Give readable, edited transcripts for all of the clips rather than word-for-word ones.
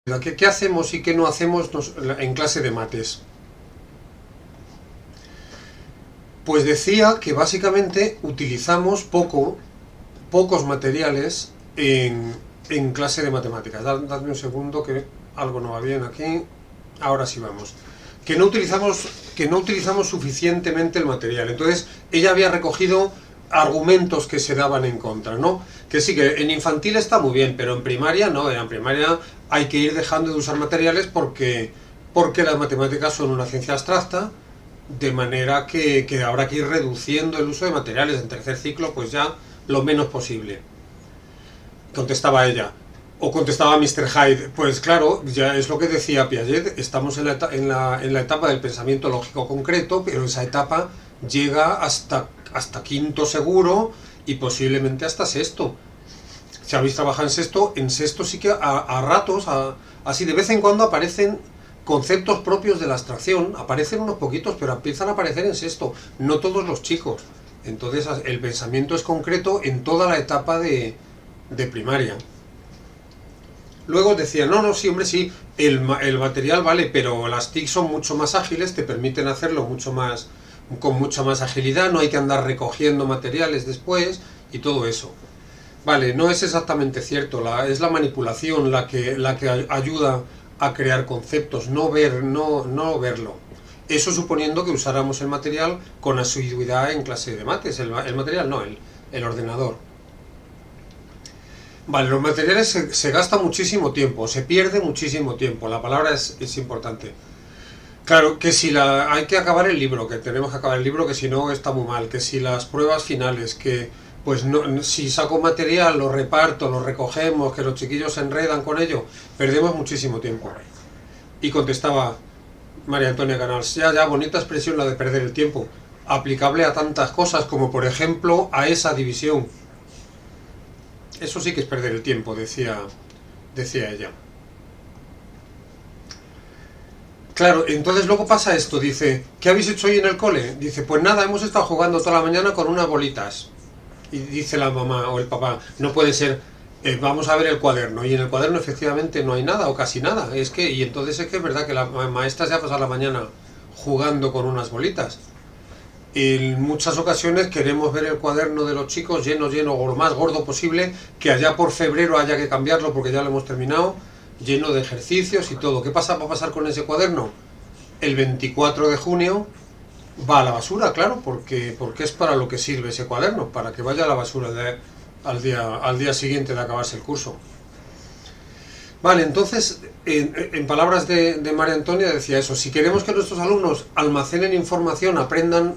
¿Qué hacemos y qué no hacemos en clase de mates? Pues decía que básicamente utilizamos pocos materiales en clase de matemáticas. Dadme un segundo que algo no va bien aquí. Ahora sí vamos. Que no utilizamos suficientemente el material. Entonces, ella había recogido argumentos que se daban en contra, ¿no? Que sí, que en infantil está muy bien, pero en primaria no. En primaria hay que ir dejando de usar materiales porque las matemáticas son una ciencia abstracta, de manera que habrá que ir reduciendo el uso de materiales. En tercer ciclo, pues ya lo menos posible. Contestaba ella. O contestaba Mr. Hyde. Pues claro, ya es lo que decía Piaget, estamos en la etapa del pensamiento lógico concreto, pero esa etapa llega hasta quinto seguro y posiblemente hasta sexto. Si habéis trabajado en sexto sí que a ratos, así de vez en cuando aparecen conceptos propios de la abstracción, aparecen unos poquitos, pero empiezan a aparecer en sexto, no todos los chicos. Entonces el pensamiento es concreto en toda la etapa de primaria. Luego decía, no, sí, hombre, sí, el material vale, pero las TIC son mucho más ágiles, te permiten hacerlo con mucha más agilidad, no hay que andar recogiendo materiales después y todo eso. Vale, no es exactamente cierto, es la manipulación la que ayuda a crear conceptos, no verlo. Eso suponiendo que usáramos el material con asiduidad en clase de mates, el material no, el ordenador. Vale, los materiales se gasta muchísimo tiempo, se pierde muchísimo tiempo, la palabra es importante. Claro, que si hay que acabar el libro, que tenemos que acabar el libro, que si no está muy mal, que si las pruebas finales, que pues no, si saco material, lo reparto, lo recogemos, que los chiquillos se enredan con ello, perdemos muchísimo tiempo. Y contestaba María Antonia Canals, ya, bonita expresión la de perder el tiempo, aplicable a tantas cosas como por ejemplo a esa división. Eso sí que es perder el tiempo, decía ella. Claro, entonces luego pasa esto, dice, ¿qué habéis hecho hoy en el cole? Dice, pues nada, hemos estado jugando toda la mañana con unas bolitas. Y dice la mamá o el papá, no puede ser, vamos a ver el cuaderno. Y en el cuaderno efectivamente no hay nada o casi nada. Y entonces es que es verdad que la maestra se ha pasado la mañana jugando con unas bolitas. En muchas ocasiones queremos ver el cuaderno de los chicos lleno, o lo más gordo posible, que allá por febrero haya que cambiarlo porque ya lo hemos terminado, lleno de ejercicios y todo. ¿Qué va a pasar con ese cuaderno? El 24 de junio va a la basura, claro, porque es para lo que sirve ese cuaderno, para que vaya a la basura al día siguiente de acabarse el curso. Vale, entonces, en palabras de María Antonia decía eso, si queremos que nuestros alumnos almacenen información, aprendan,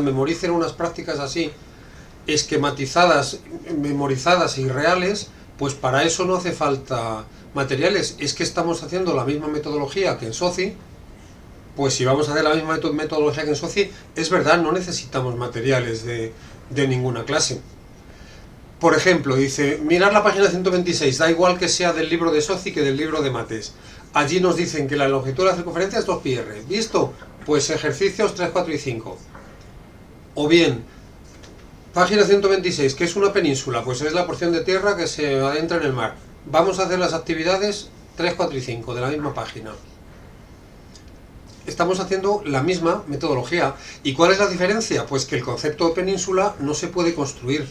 memoricen unas prácticas así, esquematizadas, memorizadas y reales, pues para eso no hace falta materiales. Es que estamos haciendo la misma metodología que en SOCI, pues si vamos a hacer la misma metodología que en SOCI, es verdad, no necesitamos materiales de ninguna clase. Por ejemplo, dice, mirar la página 126, da igual que sea del libro de SOCI que del libro de mates. Allí nos dicen que la longitud de la circunferencia es 2πr. ¿Visto? Pues ejercicios 3, 4 y 5. O bien, página 126, ¿qué es una península? Pues es la porción de tierra que se adentra en el mar. Vamos a hacer las actividades 3, 4 y 5 de la misma página. Estamos haciendo la misma metodología. ¿Y cuál es la diferencia? Pues que el concepto de península no se puede construir.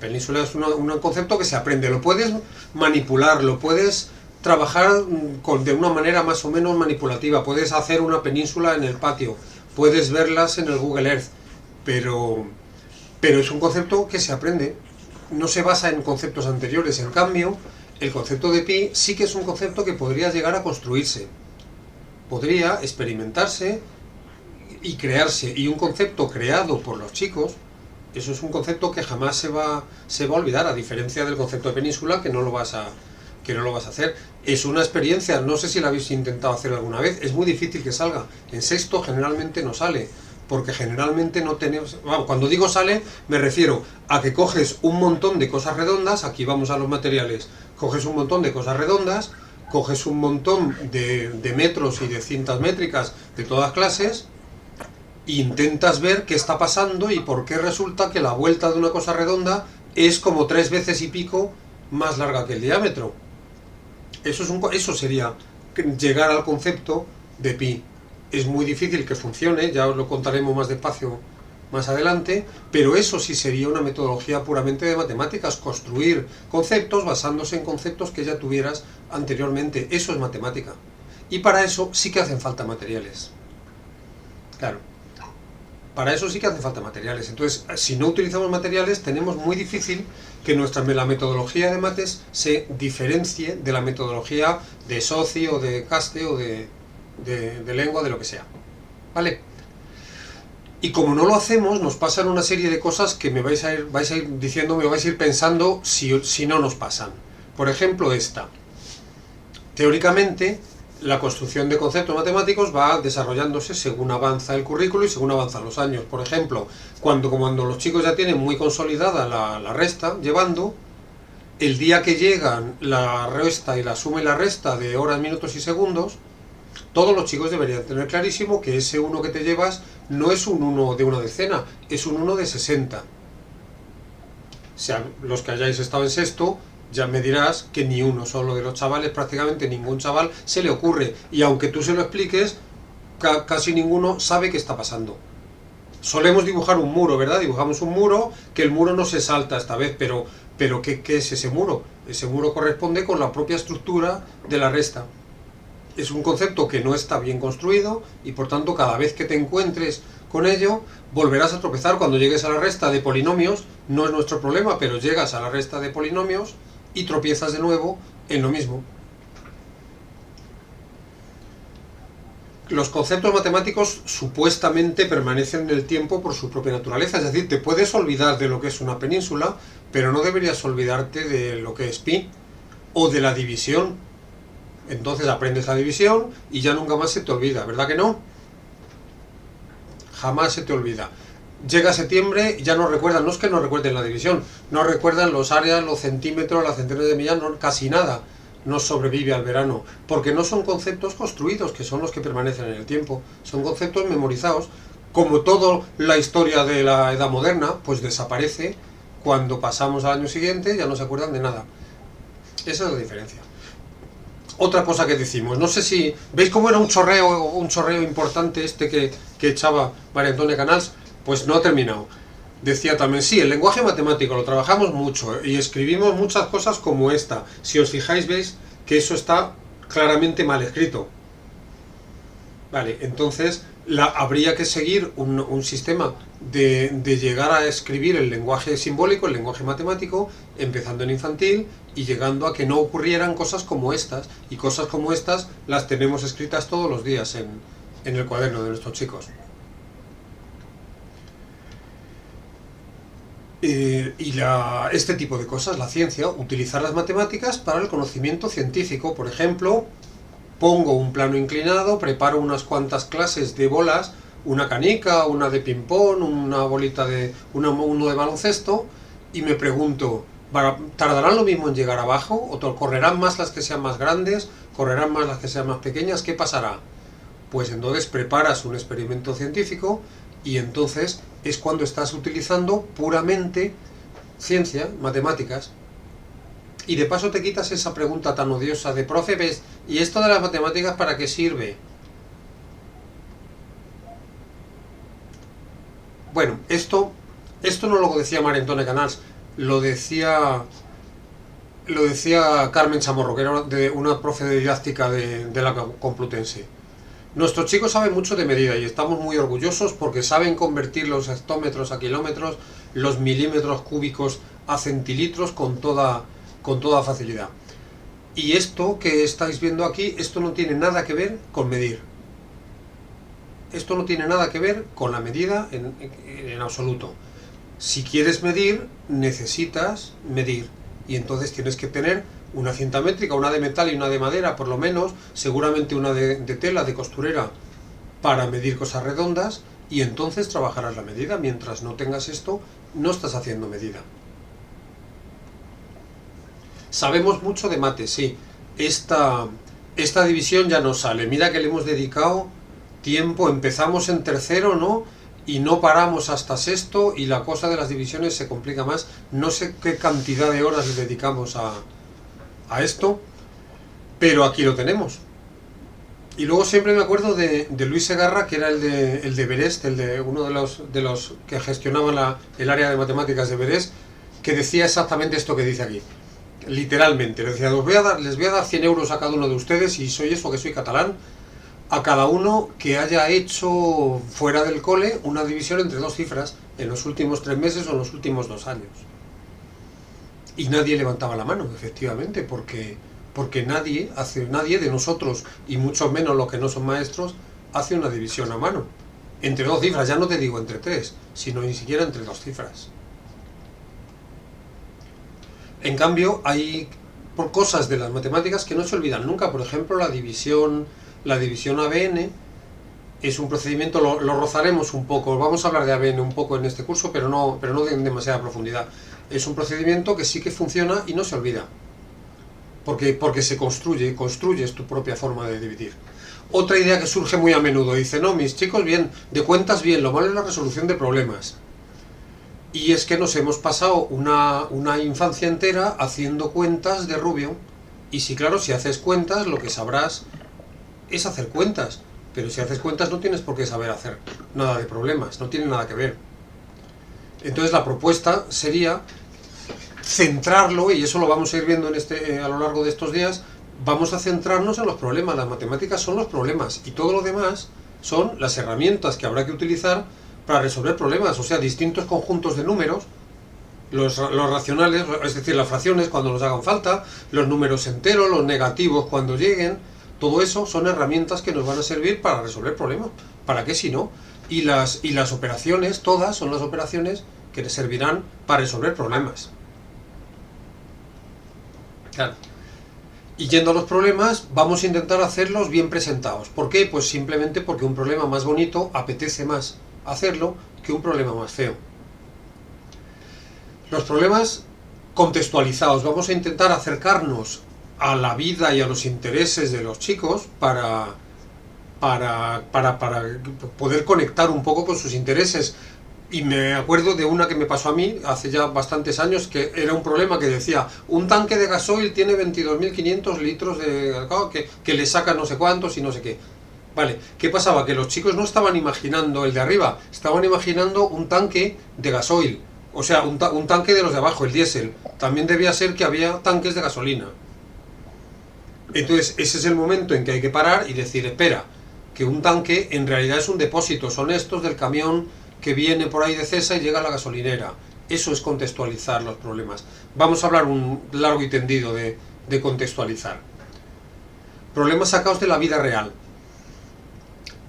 Península es un concepto que se aprende, lo puedes manipular, lo puedes trabajar de una manera más o menos manipulativa, puedes hacer una península en el patio, puedes verlas en el Google Earth, pero es un concepto que se aprende, no se basa en conceptos anteriores. En cambio, el concepto de pi sí que es un concepto que podría llegar a construirse, podría experimentarse y crearse, y un concepto creado por los chicos, eso es un concepto que jamás se va a olvidar, a diferencia del concepto de península, que no lo vas a hacer. Es una experiencia, no sé si la habéis intentado hacer alguna vez, es muy difícil que salga. En sexto generalmente no sale, porque generalmente no tenemos... Bueno, cuando digo sale, me refiero a que coges un montón de cosas redondas, aquí vamos a los materiales, coges un montón de cosas redondas, coges un montón de metros y de cintas métricas de todas clases, intentas ver qué está pasando y por qué resulta que la vuelta de una cosa redonda es como 3 veces y pico más larga que el diámetro. Eso sería llegar al concepto de pi. Es muy difícil que funcione, ya os lo contaremos más despacio más adelante, pero eso sí sería una metodología puramente de matemáticas, construir conceptos basándose en conceptos que ya tuvieras anteriormente. Eso es matemática. Y para eso sí que hacen falta materiales. Claro. Para eso sí que hacen falta materiales. Entonces, si no utilizamos materiales, tenemos muy difícil que la metodología de mates se diferencie de la metodología de SOCI o de CASTE o de lengua, de lo que sea. ¿Vale? Y como no lo hacemos, nos pasan una serie de cosas que vais a ir diciéndome, o vais a ir pensando si no nos pasan. Por ejemplo, esta. Teóricamente, la construcción de conceptos matemáticos va desarrollándose según avanza el currículo y según avanzan los años. Por ejemplo, cuando los chicos ya tienen muy consolidada la resta, llevando, el día que llegan la resta y la suma y la resta de horas, minutos y segundos, todos los chicos deberían tener clarísimo que ese 1 que te llevas no es un 1 de una decena, es un 1 de 60. O sea, los que hayáis estado en sexto, ya me dirás que ni uno solo de los chavales, prácticamente ningún chaval, se le ocurre. Y aunque tú se lo expliques, casi ninguno sabe qué está pasando. Solemos dibujar un muro, ¿verdad? Dibujamos un muro, que el muro no se salta esta vez, pero ¿qué es ese muro? Ese muro corresponde con la propia estructura de la resta. Es un concepto que no está bien construido y por tanto cada vez que te encuentres con ello volverás a tropezar. Cuando llegues a la resta de polinomios, no es nuestro problema, pero llegas a la resta de polinomios y tropiezas de nuevo en lo mismo. Los conceptos matemáticos supuestamente permanecen en el tiempo por su propia naturaleza, es decir, te puedes olvidar de lo que es una península, pero no deberías olvidarte de lo que es pi o de la división. Entonces aprendes la división y ya nunca más se te olvida, ¿verdad que no? Jamás se te olvida. Llega septiembre y ya no recuerdan, no es que no recuerden la división, no recuerdan los áreas, los centímetros, las centenas de millas, casi nada no sobrevive al verano, porque no son conceptos construidos, que son los que permanecen en el tiempo, son conceptos memorizados. Como toda la historia de la edad moderna, pues desaparece cuando pasamos al año siguiente, ya no se acuerdan de nada. Esa es la diferencia. Otra cosa que decimos, no sé si veis cómo era un chorreo importante este que echaba María Antonia Canals. Pues no ha terminado. Decía también, sí, el lenguaje matemático lo trabajamos mucho y escribimos muchas cosas como esta. Si os fijáis, veis que eso está claramente mal escrito. Vale, entonces habría que seguir un sistema de llegar a escribir el lenguaje simbólico, el lenguaje matemático, empezando en infantil y llegando a que no ocurrieran cosas como estas. Y cosas como estas las tenemos escritas todos los días en el cuaderno de nuestros chicos. Este tipo de cosas, la ciencia, utilizar las matemáticas para el conocimiento científico. Por ejemplo, pongo un plano inclinado, preparo unas cuantas clases de bolas, una canica, una de ping-pong, una bolita uno de baloncesto, y me pregunto, ¿tardarán lo mismo en llegar abajo? ¿O correrán más las que sean más grandes? ¿Correrán más las que sean más pequeñas? ¿Qué pasará? Pues entonces preparas un experimento científico y entonces es cuando estás utilizando puramente ciencia, matemáticas. Y de paso te quitas esa pregunta tan odiosa de profe, ¿ves? ¿Y esto de las matemáticas para qué sirve? Bueno, esto no lo decía María Antonia Canals, lo decía Carmen Chamorro, que era una profe de didáctica de la Complutense. Nuestros chicos saben mucho de medida y estamos muy orgullosos porque saben convertir los hectómetros a kilómetros, los milímetros cúbicos a centilitros con toda facilidad. Y esto que estáis viendo aquí, esto no tiene nada que ver con medir. Esto no tiene nada que ver con la medida en absoluto. Si quieres medir, necesitas medir. Y entonces tienes que tener una cinta métrica, una de metal y una de madera, por lo menos, seguramente una de tela, de costurera, para medir cosas redondas, y entonces trabajarás la medida. Mientras no tengas esto, no estás haciendo medida. Sabemos mucho de mate, sí. Esta división ya no sale. Mira que le hemos dedicado tiempo, empezamos en tercero, ¿no? Y no paramos hasta sexto y la cosa de las divisiones se complica más. No sé qué cantidad de horas le dedicamos a esto. Pero aquí lo tenemos. Y luego siempre me acuerdo de Luis Segarra, que era el de Everest, uno de los que gestionaban el área de matemáticas de Everest, que decía exactamente esto que dice aquí. Literalmente, les decía, les voy a dar 100 euros a cada uno de ustedes, y soy eso, que soy catalán, a cada uno que haya hecho fuera del cole una división entre dos cifras en los últimos 3 meses o en los últimos 2 años. Y nadie levantaba la mano, efectivamente, porque nadie de nosotros, y mucho menos los que no son maestros, hace una división a mano. Entre 2 cifras, ya no te digo entre 3, sino ni siquiera entre 2 cifras. En cambio, hay por cosas de las matemáticas que no se olvidan nunca. Por ejemplo, la división ABN es un procedimiento, lo rozaremos un poco, vamos a hablar de ABN un poco en este curso, pero no en demasiada profundidad. Es un procedimiento que sí que funciona y no se olvida, porque se construyes tu propia forma de dividir. Otra idea que surge muy a menudo, dice, no, mis chicos, bien, de cuentas bien, lo malo es la resolución de problemas. Y es que nos hemos pasado una infancia entera haciendo cuentas de Rubio, y sí, claro, si haces cuentas, lo que sabrás es hacer cuentas, pero si haces cuentas no tienes por qué saber hacer nada de problemas, no tiene nada que ver. Entonces la propuesta sería centrarlo, y eso lo vamos a ir viendo a lo largo de estos días, vamos a centrarnos en los problemas. Las matemáticas son los problemas y todo lo demás son las herramientas que habrá que utilizar para resolver problemas, o sea, distintos conjuntos de números, los racionales, es decir, las fracciones cuando nos hagan falta, los números enteros, los negativos cuando lleguen, todo eso son herramientas que nos van a servir para resolver problemas. ¿Para qué si no? Y las operaciones, todas son las operaciones que les servirán para resolver problemas. Claro. Y yendo a los problemas, vamos a intentar hacerlos bien presentados. ¿Por qué? Pues simplemente porque un problema más bonito apetece más hacerlo que un problema más feo. Los problemas contextualizados. Vamos a intentar acercarnos a la vida y a los intereses de los chicos para poder conectar un poco con sus intereses. Y me acuerdo de una que me pasó a mí hace ya bastantes años, que era un problema que decía, un tanque de gasoil tiene 22.500 litros de alcohol, que le saca no sé cuántos y no sé qué. Vale, ¿qué pasaba? Que los chicos no estaban imaginando el de arriba, estaban imaginando un tanque de gasoil, o sea, un tanque de los de abajo, el diésel. También debía ser que había tanques de gasolina. Entonces, ese es el momento en que hay que parar y decir, espera, que un tanque en realidad es un depósito, son estos del camión que viene por ahí de Cesa y llega a la gasolinera. Eso es contextualizar los problemas. Vamos a hablar un largo y tendido de contextualizar. Problemas sacados de la vida real.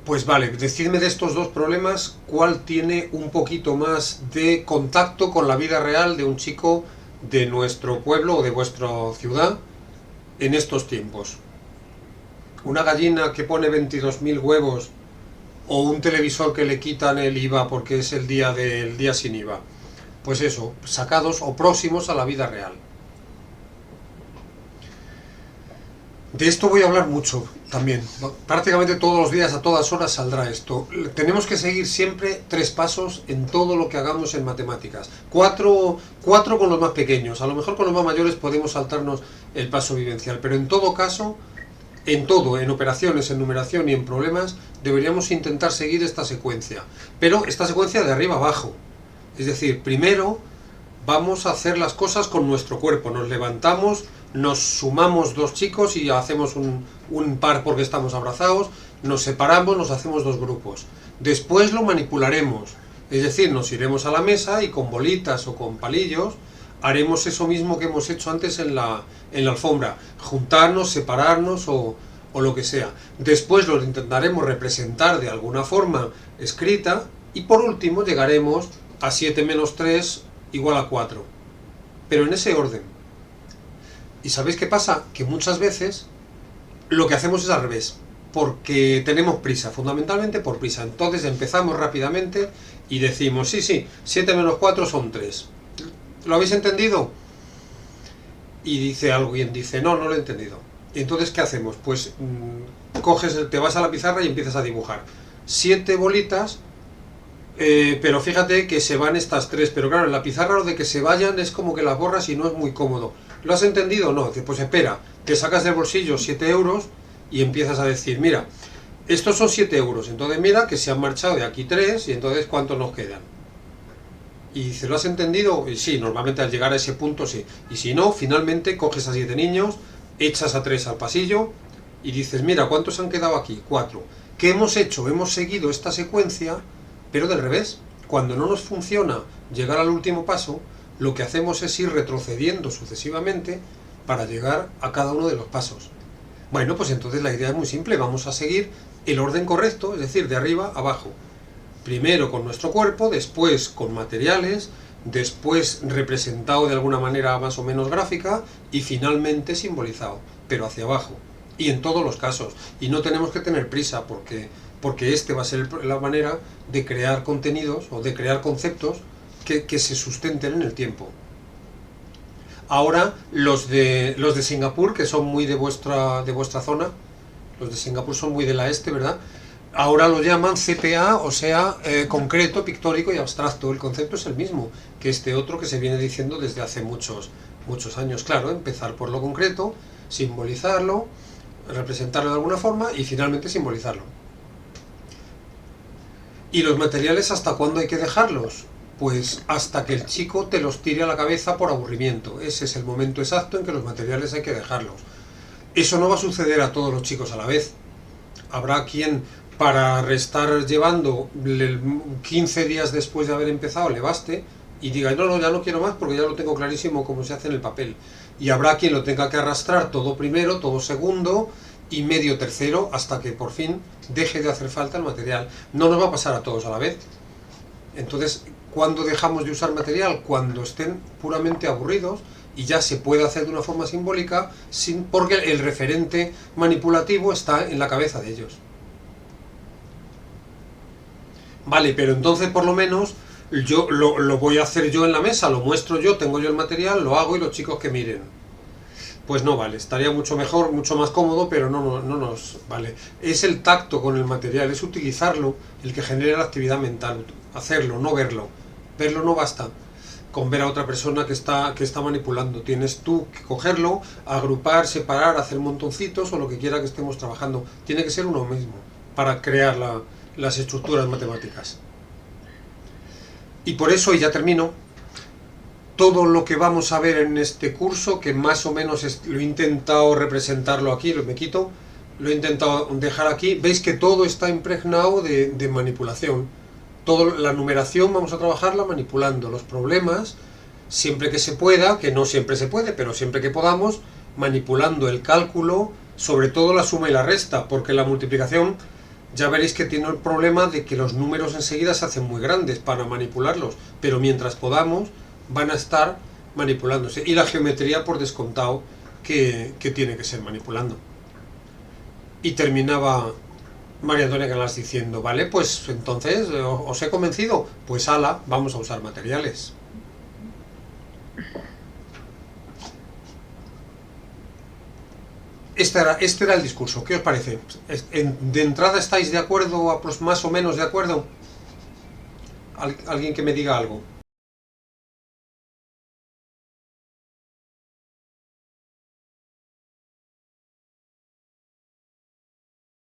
Pues vale, decidme de estos dos problemas cuál tiene un poquito más de contacto con la vida real de un chico de nuestro pueblo o de vuestra ciudad en estos tiempos. Una gallina que pone 22.000 huevos o un televisor que le quitan el IVA porque es el día sin IVA. Pues eso, sacados o próximos a la vida real. De esto voy a hablar mucho también. Prácticamente todos los días, a todas horas saldrá esto. Tenemos que seguir siempre 3 pasos en todo lo que hagamos en matemáticas. 4 con los más pequeños. A lo mejor con los más mayores podemos saltarnos el paso vivencial. Pero en todo caso, en operaciones, en numeración y en problemas, deberíamos intentar seguir esta secuencia. Pero esta secuencia de arriba abajo. Es decir, primero vamos a hacer las cosas con nuestro cuerpo. Nos levantamos, nos sumamos 2 chicos y hacemos un par porque estamos abrazados, nos separamos, nos hacemos 2 grupos. Después lo manipularemos, es decir, nos iremos a la mesa y con bolitas o con palillos haremos eso mismo que hemos hecho antes en la alfombra, juntarnos, separarnos o lo que sea. Después lo intentaremos representar de alguna forma escrita y por último llegaremos a 7 menos 3 igual a 4. Pero en ese orden. ¿Y sabéis qué pasa? Que muchas veces lo que hacemos es al revés, porque tenemos prisa, fundamentalmente por prisa. Entonces empezamos rápidamente y decimos, sí, 7 menos 4 son 3. ¿Lo habéis entendido? Y dice alguien, no lo he entendido. ¿Y entonces qué hacemos? Pues te vas a la pizarra y empiezas a dibujar 7 bolitas, pero fíjate que se van estas 3, pero claro, en la pizarra lo de que se vayan es como que las borras y no es muy cómodo. ¿Lo has entendido? No. Pues espera, te sacas del bolsillo 7 euros y empiezas a decir, mira, estos son 7 euros, entonces mira que se han marchado de aquí 3 y entonces ¿cuántos nos quedan? Y dice, ¿lo has entendido? Y sí, normalmente al llegar a ese punto sí. Y si no, finalmente coges a 7 niños, echas a 3 al pasillo y dices, mira, ¿cuántos han quedado aquí? 4. ¿Qué hemos hecho? Hemos seguido esta secuencia, pero del revés. Cuando no nos funciona llegar al último paso, lo que hacemos es ir retrocediendo sucesivamente para llegar a cada uno de los pasos. Bueno, pues entonces la idea es muy simple, vamos a seguir el orden correcto, es decir, de arriba a abajo. Primero con nuestro cuerpo, después con materiales, después representado de alguna manera más o menos gráfica y finalmente simbolizado, pero hacia abajo. Y en todos los casos. Y no tenemos que tener prisa porque este va a ser la manera de crear contenidos o de crear conceptos que se sustenten en el tiempo. Ahora los de Singapur, que son muy de vuestra zona, los de Singapur son muy de la este, ¿verdad? Ahora lo llaman CPA, o sea, concreto, pictórico y abstracto. El concepto es el mismo que este otro que se viene diciendo desde hace muchos años. Claro, empezar por lo concreto, simbolizarlo, representarlo de alguna forma y finalmente simbolizarlo. ¿Y los materiales hasta cuándo hay que dejarlos? Pues hasta que el chico te los tire a la cabeza por aburrimiento. Ese es el momento exacto en que los materiales hay que dejarlos. Eso no va a suceder a todos los chicos a la vez. Habrá quien, para estar llevando 15 días después de haber empezado, le baste y diga, no, ya no quiero más porque ya lo tengo clarísimo cómo se hace en el papel. Y habrá quien lo tenga que arrastrar todo primero, todo segundo y medio tercero hasta que por fin deje de hacer falta el material. No nos va a pasar a todos a la vez. Entonces, ¿cuándo dejamos de usar material? Cuando estén puramente aburridos y ya se puede hacer de una forma simbólica porque el referente manipulativo está en la cabeza de ellos. Vale, pero entonces por lo menos yo lo voy a hacer yo en la mesa, lo muestro yo, tengo yo el material, lo hago y los chicos que miren. Pues no vale, estaría mucho mejor, mucho más cómodo, pero no nos vale. Es el tacto con el material, es utilizarlo el que genera la actividad mental, hacerlo, no verlo. Verlo no basta con ver a otra persona que está manipulando. Tienes tú que cogerlo, agrupar, separar, hacer montoncitos o lo que quiera que estemos trabajando. Tiene que ser uno mismo para crear las estructuras matemáticas. Y por eso, y ya termino, todo lo que vamos a ver en este curso, que más o menos lo he intentado representarlo aquí, lo he intentado dejar aquí, veis que todo está impregnado de manipulación. La numeración vamos a trabajarla manipulando los problemas, siempre que se pueda, que no siempre se puede, pero siempre que podamos, manipulando el cálculo, sobre todo la suma y la resta, porque la multiplicación ya veréis que tiene el problema de que los números enseguida se hacen muy grandes para manipularlos, pero mientras podamos van a estar manipulándose. Y la geometría, por descontado, que tiene que ser manipulando. Y terminaba María Antonia Canals diciendo, vale, pues entonces os he convencido, pues ala, vamos a usar materiales. Este era el discurso, ¿qué os parece? ¿De entrada estáis de acuerdo, más o menos de acuerdo? ¿Alguien que me diga algo?